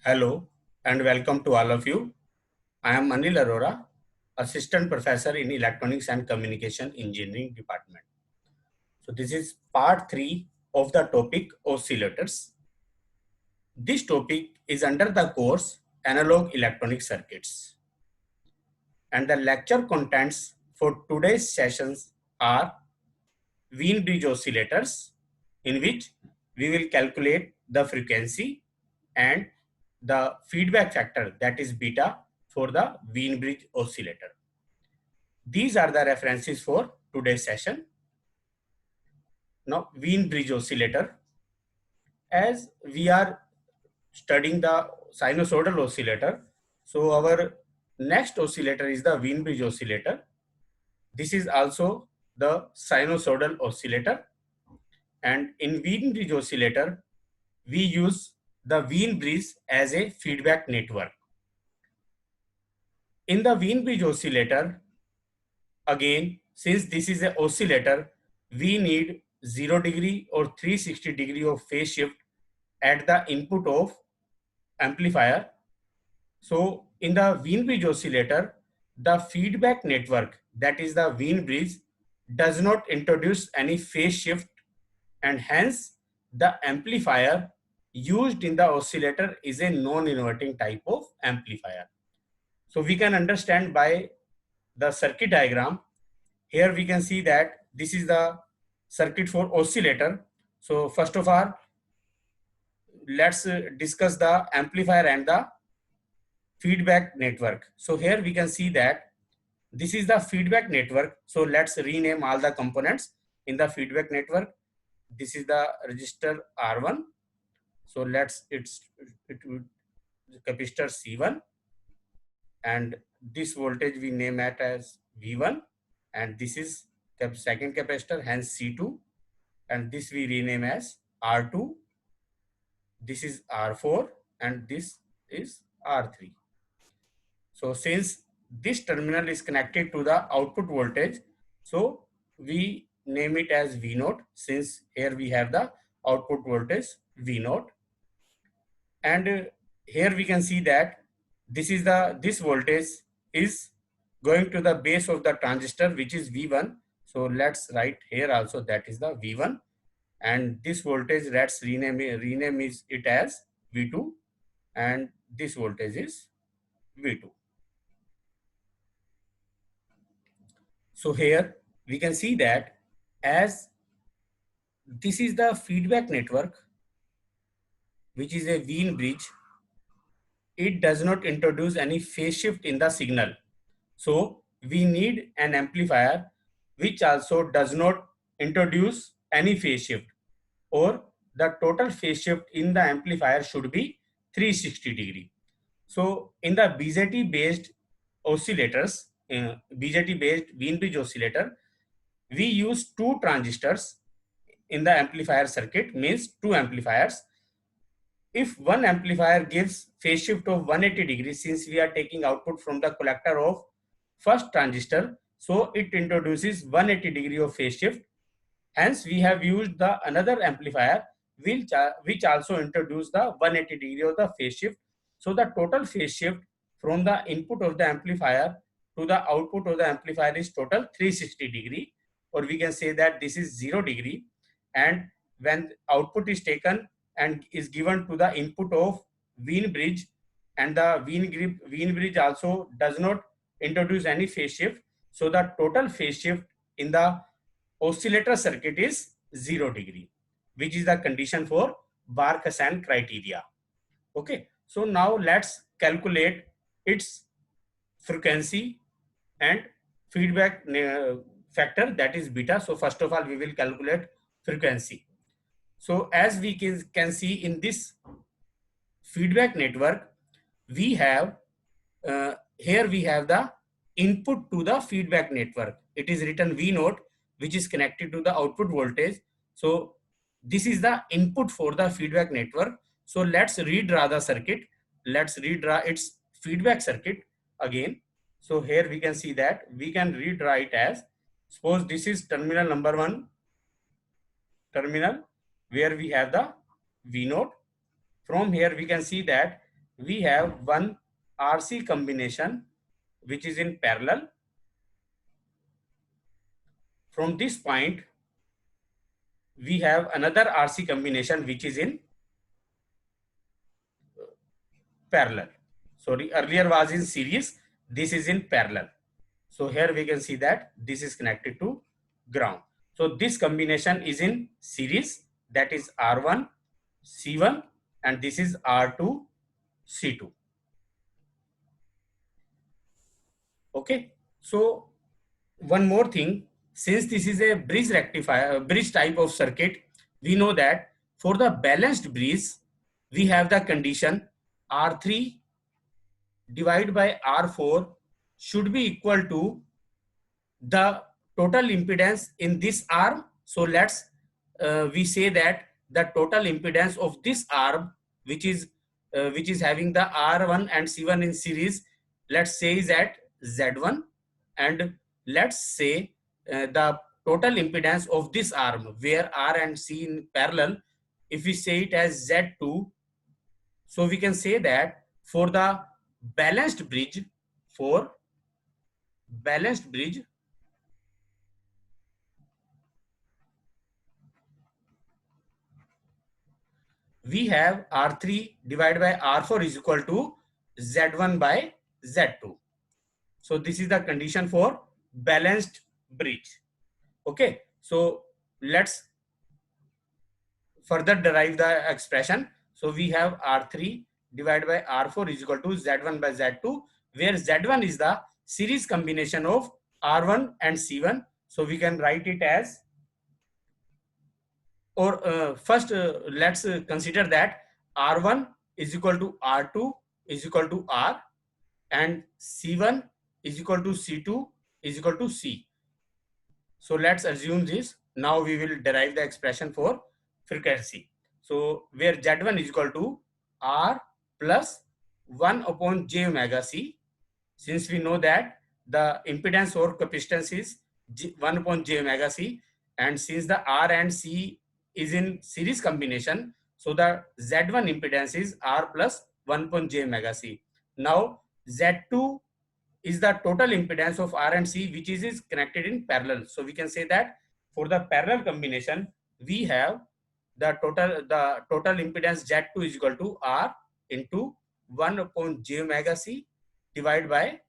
Hello and welcome to all of you. I am Anil Arora, Assistant Professor in Electronics and Communication Engineering Department. So this is part 3 of the topic oscillators. This topic is under the course Analog Electronic Circuits. And the lecture contents for today's sessions are Wien bridge oscillators, in which we will calculate the frequency and the feedback factor, that is beta, for the Wien bridge oscillator. These are the references for today's session. Now, Wien bridge oscillator, as we are studying the sinusoidal oscillator, so our next oscillator is the Wien bridge oscillator. This is also the sinusoidal oscillator, and in Wien bridge oscillator we use the Wien bridge as a feedback network. In the Wien bridge oscillator, again, since this is an oscillator, we need 0 degree or 360 degree of phase shift at the input of amplifier. So in the Wien bridge oscillator, the feedback network, that is the Wien bridge, does not introduce any phase shift, and hence the amplifier used in the oscillator is a non-inverting type of amplifier. So we can understand by the circuit diagram. Here we can see that this is the circuit for oscillator. So first of all, let's discuss the amplifier and the feedback network. So here we can see that this is the feedback network. So let's rename all the components in the feedback network. This is the resistor R1. So it would capacitor C1, and this voltage we name it as V1, and this is the second capacitor, hence C2, and this we rename as R2. This is R4 and this is R3. So since this terminal is connected to the output voltage, so we name it as V0, since here we have the output voltage V0. And here we can see that this voltage is going to the base of the transistor, which is V1. So let's write here also that is the V1, and this voltage let's rename it as V2, and this voltage is V2. So here we can see that as this is the feedback network, which is a Wien bridge, it does not introduce any phase shift in the signal. So we need an amplifier which also does not introduce any phase shift, or the total phase shift in the amplifier should be 360 degree. So in the BJT based oscillators, BJT based Wien bridge oscillator, we use two transistors in the amplifier circuit, means two amplifiers. If one amplifier gives phase shift of 180 degrees, since we are taking output from the collector of first transistor, so it introduces 180 degree of phase shift. Hence we have used the another amplifier which also introduce the 180 degree of the phase shift. So the total phase shift from the input of the amplifier to the output of the amplifier is total 360 degree, or we can say that this is 0 degree. And when output is taken and is given to the input of Wien bridge, and the Wien bridge also does not introduce any phase shift, so the total phase shift in the oscillator circuit is 0 degree, which is the condition for Bar-Kassan criteria. Okay, so now let's calculate its frequency and feedback factor, that is beta. So first of all, we will calculate frequency. So as we can see in this feedback network, we have here we have the input to the feedback network. It is written V0, which is connected to the output voltage. So this is the input for the feedback network. So let's redraw the circuit. Let's redraw its feedback circuit again. So here we can see that we can redraw it as, suppose this is terminal number 1, terminal where we have the V0. From here we can see that we have one RC combination which is in parallel. From this point, we have another RC combination which is in parallel. Sorry, earlier was in series, this is in parallel. So here we can see that this is connected to ground. So this combination is in series, that is R1, C1, and this is R2, C2. Okay. So one more thing, since this is a bridge rectifier, bridge type of circuit, we know that for the balanced bridge, we have the condition R3 divided by R4 should be equal to the total impedance in this arm. So let's we say that the total impedance of this arm, which is having the R1 and C1 in series, let's say is at Z1, and let's say the total impedance of this arm where R and C in parallel, if we say it as Z2, so we can say that for the balanced bridge, for balanced bridge, we have R3 divided by R4 is equal to Z1 by Z2. So this is the condition for balanced bridge. Okay, so let's further derive the expression. So we have R3 divided by R4 is equal to Z1 by Z2, where Z1 is the series combination of R1 and C1. So we can write it as, or first let's consider that R1 is equal to R2 is equal to R, and C1 is equal to C2 is equal to C. So let's assume this. Now we will derive the expression for frequency. So where Z1 is equal to R plus 1 upon j omega C, since we know that the impedance or capacitance is 1 upon j omega C, and since the R and C is in series combination, so the Z1 impedance is R plus 1 upon j omega C. Now Z2 is the total impedance of R and C, which is connected in parallel. So we can say that for the parallel combination, we have the total impedance Z2 is equal to R into 1 upon j omega C divided by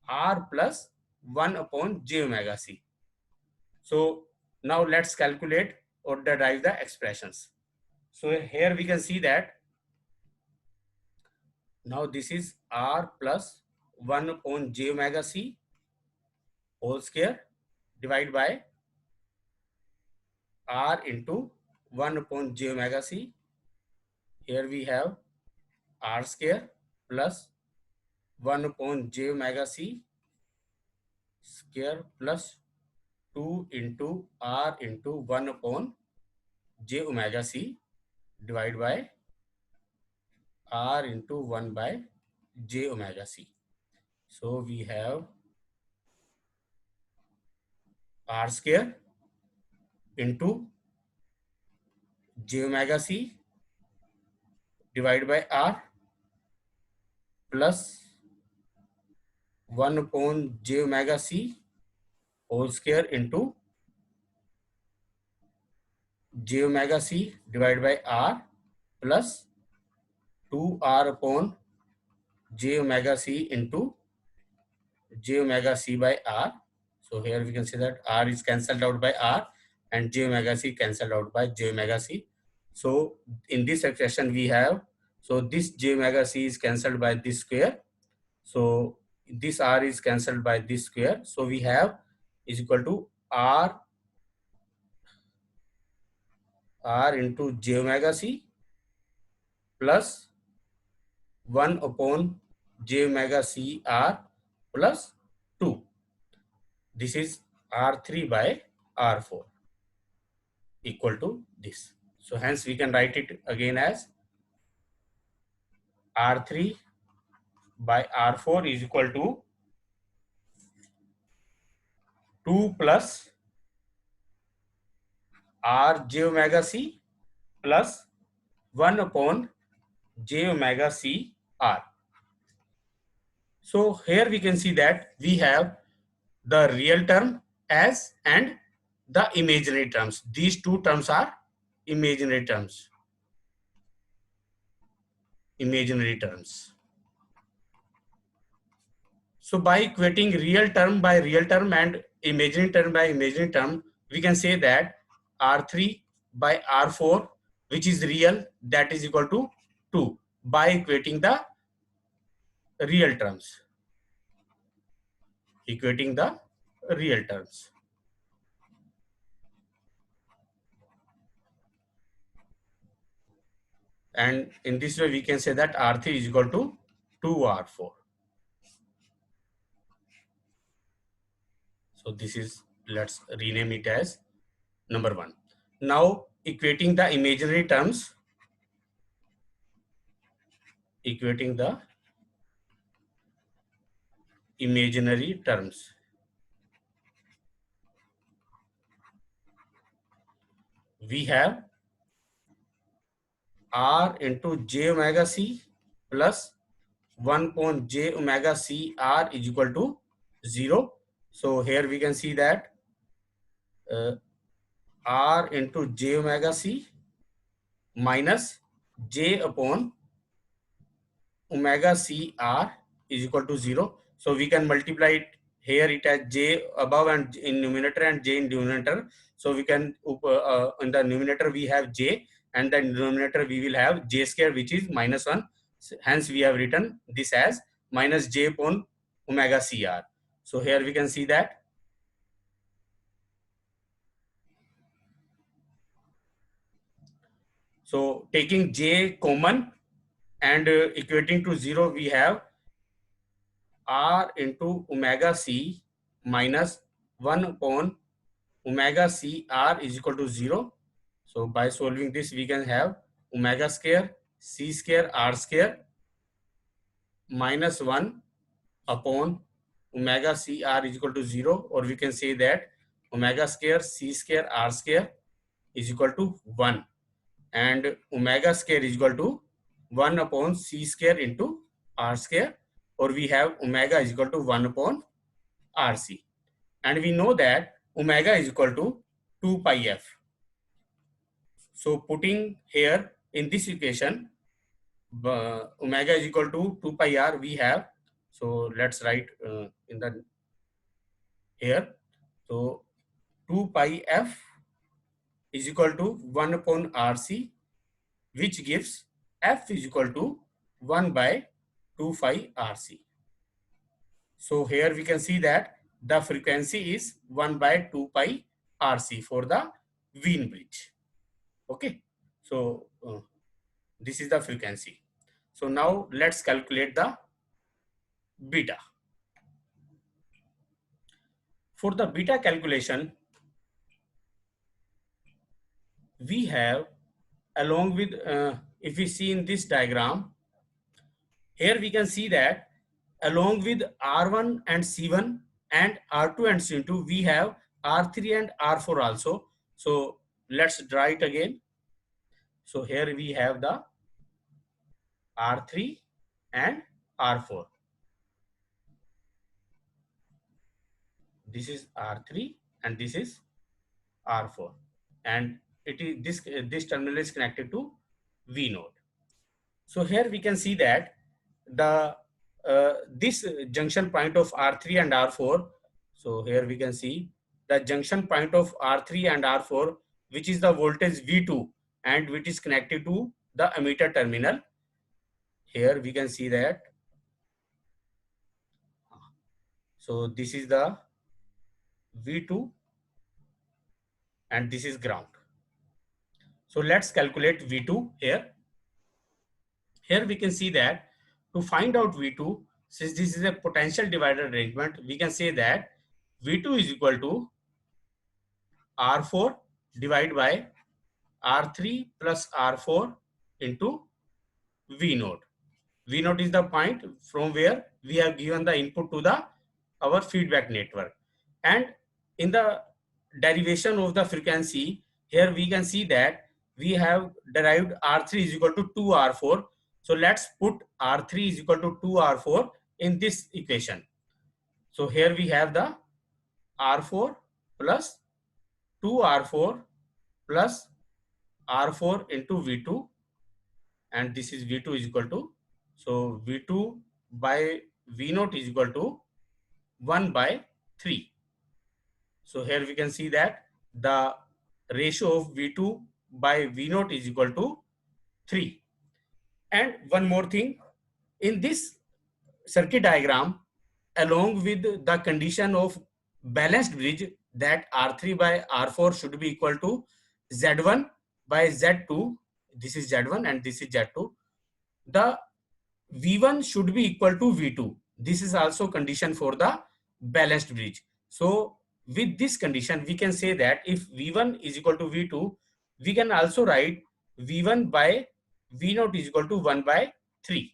R plus 1 upon j omega C. So now let's calculate or derive the expressions. So here we can see that now this is R plus 1 upon j omega C whole square divided by R into 1 upon j omega C. Here we have R square plus 1 upon j omega C square plus 2 into R into 1 upon j omega C divided by R into 1 by j omega C. So we have R square into j omega C divided by R plus 1 upon j omega C whole square into j omega C divided by R plus 2R upon j omega C into j omega C by R. So here we can say that R is cancelled out by R and j omega C cancelled out by j omega C. So in this expression we have, so this j omega C is cancelled by this square. So this R is cancelled by this square. So we have is equal to R into j omega C plus 1 upon j omega C R plus 2. This is R3 by R4 equal to this. So hence we can write it again as R3 by R4 is equal to 2 plus R j omega C plus 1 upon j omega C R. So here we can see that we have the real term as and the imaginary terms. These two terms are imaginary terms. Imaginary terms. So by equating real term by real term and imaginary term by imaginary term, we can say that R3 by R4, which is real, that is equal to 2 by equating the real terms. Equating the real terms. And in this way, we can say that R3 is equal to 2R4. So this is, let's rename it as number 1. Now equating the imaginary terms, equating the imaginary terms. We have R into j omega c plus 1 upon j omega c r is equal to 0. So here we can see that r into j omega c minus j upon omega c r is equal to 0. So we can multiply it here, it has j above and in numerator and j in denominator. So we can in the numerator we have j, and the denominator we will have j square, which is minus 1. Hence we have written this as minus j upon omega c r. So here we can see that so taking j common and equating to 0, we have r into omega c minus 1 upon omega c r is equal to 0. So by solving this, we can have omega square c square r square minus 1 upon omega c r is equal to 0, or we can say that omega square c square r square is equal to 1, and omega square is equal to 1 upon c square into r square, or we have omega is equal to 1 upon rc, and we know that omega is equal to 2 pi f. So putting here in this equation, omega is equal to 2 pi r we have. So let's write in the here. So 2 pi f is equal to 1 upon rc, which gives f is equal to 1 by 2 pi rc. So here we can see that the frequency is 1 by 2 pi rc for the Wien bridge. Okay. So this is the frequency. So now let's calculate the beta. For the beta calculation, we have, along with if we see in this diagram, here we can see that along with R1 and C1 and R2 and C2, we have R3 and R4 also. So let's draw it again. So here we have the R3 and R4. This is R3 and this is R4, and it is this terminal is connected to V node. So here we can see that the this junction point of R3 and R4. So here we can see the junction point of R3 and R4, which is the voltage V2 and which is connected to the emitter terminal. Here we can see that. So this is the V2 and this is ground. So let's calculate V2 here. Here we can see that to find out V2, since this is a potential divider arrangement, we can say that V2 is equal to R4 divided by R3 plus R4 into V node. V node is the point from where we have given the input to the our feedback network. And in the derivation of the frequency, here we can see that we have derived R3 is equal to 2R4. So let's put R3 is equal to 2R4 in this equation. So here we have the R4 plus 2R4 plus R4 into V2, and this is V2 is equal to, so V2 by V0 is equal to 1 by 3. So here we can see that the ratio of V2 by V0 is equal to 3. And one more thing, in this circuit diagram, along with the condition of balanced bridge, that R3 by R4 should be equal to Z1 by Z2, this is Z1 and this is Z2, the V1 should be equal to V2. This is also condition for the balanced bridge. So with this condition, we can say that if V1 is equal to V2, we can also write V1 by V0 is equal to 1 by 3.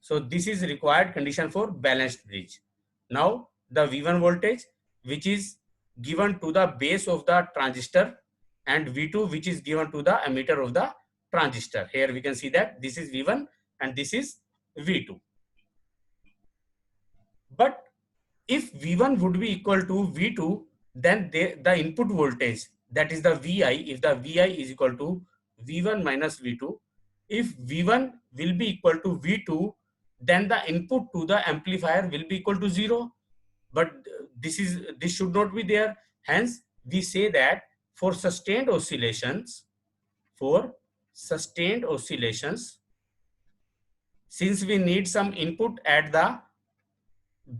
So this is required condition for balanced bridge. Now the V1 voltage which is given to the base of the transistor, and V2 which is given to the emitter of the transistor. Here we can see that this is V1 and this is V2. But if V1 would be equal to V2, then the input voltage, that is the Vi, if the Vi is equal to V1 minus V2, if V1 will be equal to V2, then the input to the amplifier will be equal to 0. But this should not be there. Hence, we say that for sustained oscillations, since we need some input at the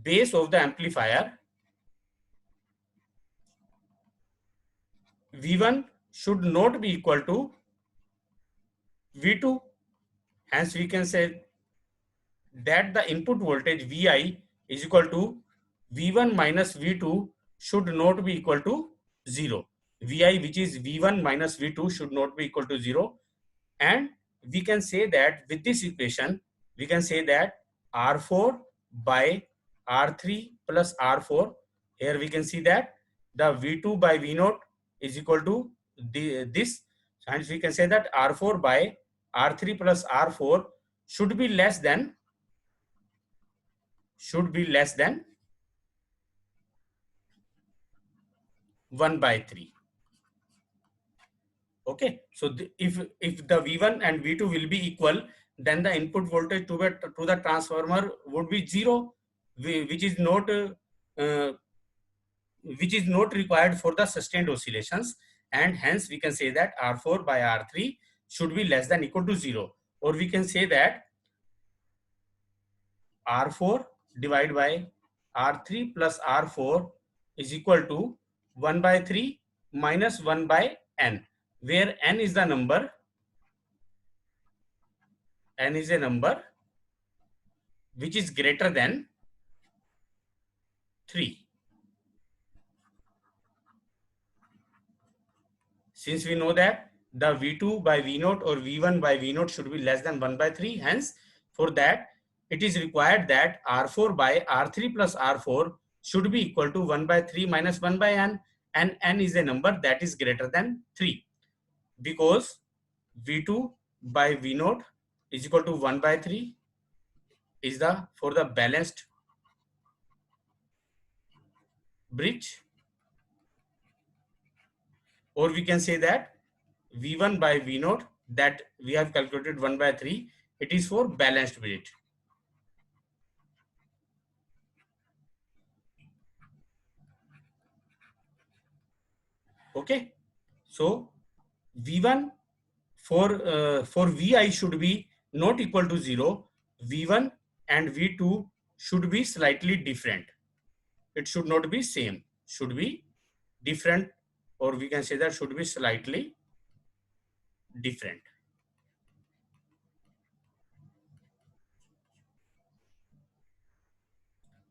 base of the amplifier, V1 should not be equal to V2. Hence, we can say that the input voltage Vi is equal to V1 minus V2 should not be equal to 0. Vi, which is V1 minus V2, should not be equal to 0. And we can say that with this equation, we can say that R4 by R3 plus R4, here we can see that the V2 by V0 is equal to this. Hence, we can say that R4 by R3 plus R4 should be less than 1 by 3. Okay, so if the V1 and V2 will be equal, then the input voltage to the transformer would be 0, which is not required for the sustained oscillations, and hence we can say that R4 by R3 should be less than equal to 0, or we can say that R4 divided by R3 plus R4 is equal to 1 by 3 minus 1 by n, where n is a number which is greater than 3. Since we know that the V2 by V0 or V1 by V0 should be less than 1 by 3, hence for that it is required that R4 by R3 plus R4 should be equal to 1 by 3 minus 1 by n, and n is a number that is greater than 3, because V2 by V0 is equal to 1 by 3 is for the balanced bridge, or we can say that V1 by V0 that we have calculated 1 by 3, it is for balanced bridge. Okay, so V1 for Vi should be not equal to 0. V1 and V2 should be slightly different. It should not be same, should be different, or we can say that should be slightly different.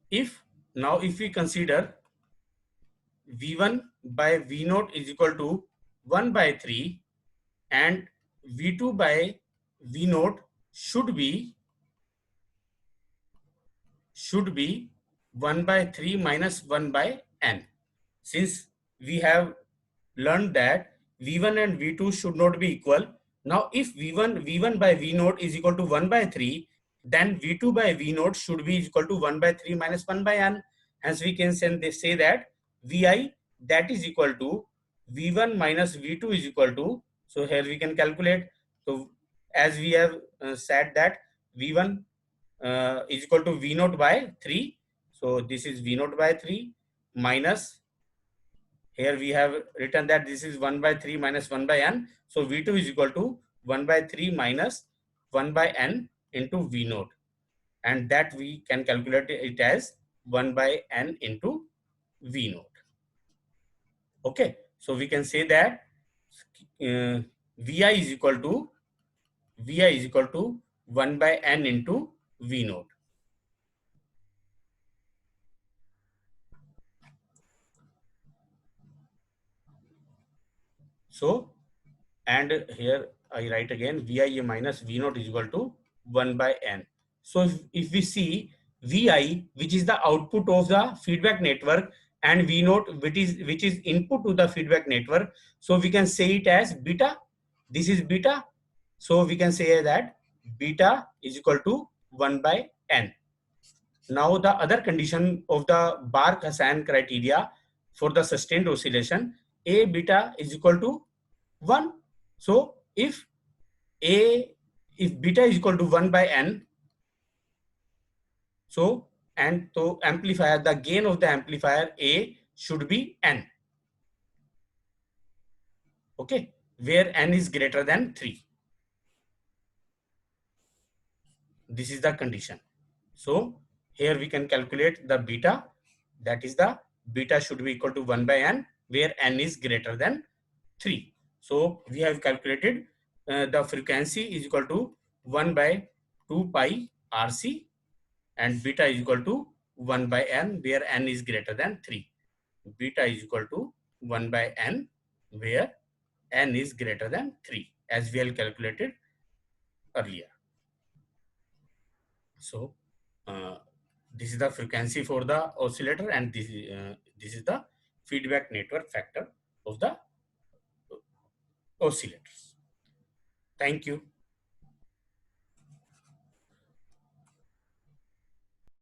If we consider V1 by V0 is equal to 1 by 3 and V2 by V0 should be 1 by 3 minus 1 by n. Since we have learned that V1 and V2 should not be equal, Now, if V1 by V naught is equal to 1 by 3, then V2 by V naught should be equal to 1 by 3 minus 1 by n. Hence, we can say that Vi that is equal to V1 minus V2 is equal to, so here we can calculate. So, as we have said that V1 is equal to V naught by 3. So, this is V naught by 3 minus, here we have written that this is 1 by 3 minus 1 by n. So V2 is equal to 1 by 3 minus 1 by n into V naught. And that we can calculate it as 1 by n into V naught. Okay. So we can say that Vi is equal to 1 by n into V naught. So, and here I write again Vi minus V naught is equal to 1 by n. So if we see Vi, which is the output of the feedback network, and V naught, which is input to the feedback network, so we can say it as beta. This is beta. So we can say that beta is equal to 1 by n. Now the other condition of the Bark-Hassan criteria for the sustained oscillation, A beta is equal to 1. So if beta is equal to 1 by n, so and to amplifier, the gain of the amplifier A should be n. Okay, where n is greater than 3. This is the condition. So here we can calculate the beta, that is the beta should be equal to 1 by n, where n is greater than 3. So we have calculated the frequency is equal to 1 by 2 pi RC, and beta is equal to 1 by n, where n is greater than 3. Beta is equal to 1 by n, where n is greater than 3, as we have calculated earlier. So this is the frequency for the oscillator, and this is the feedback network factor of the oscillators. Thank you.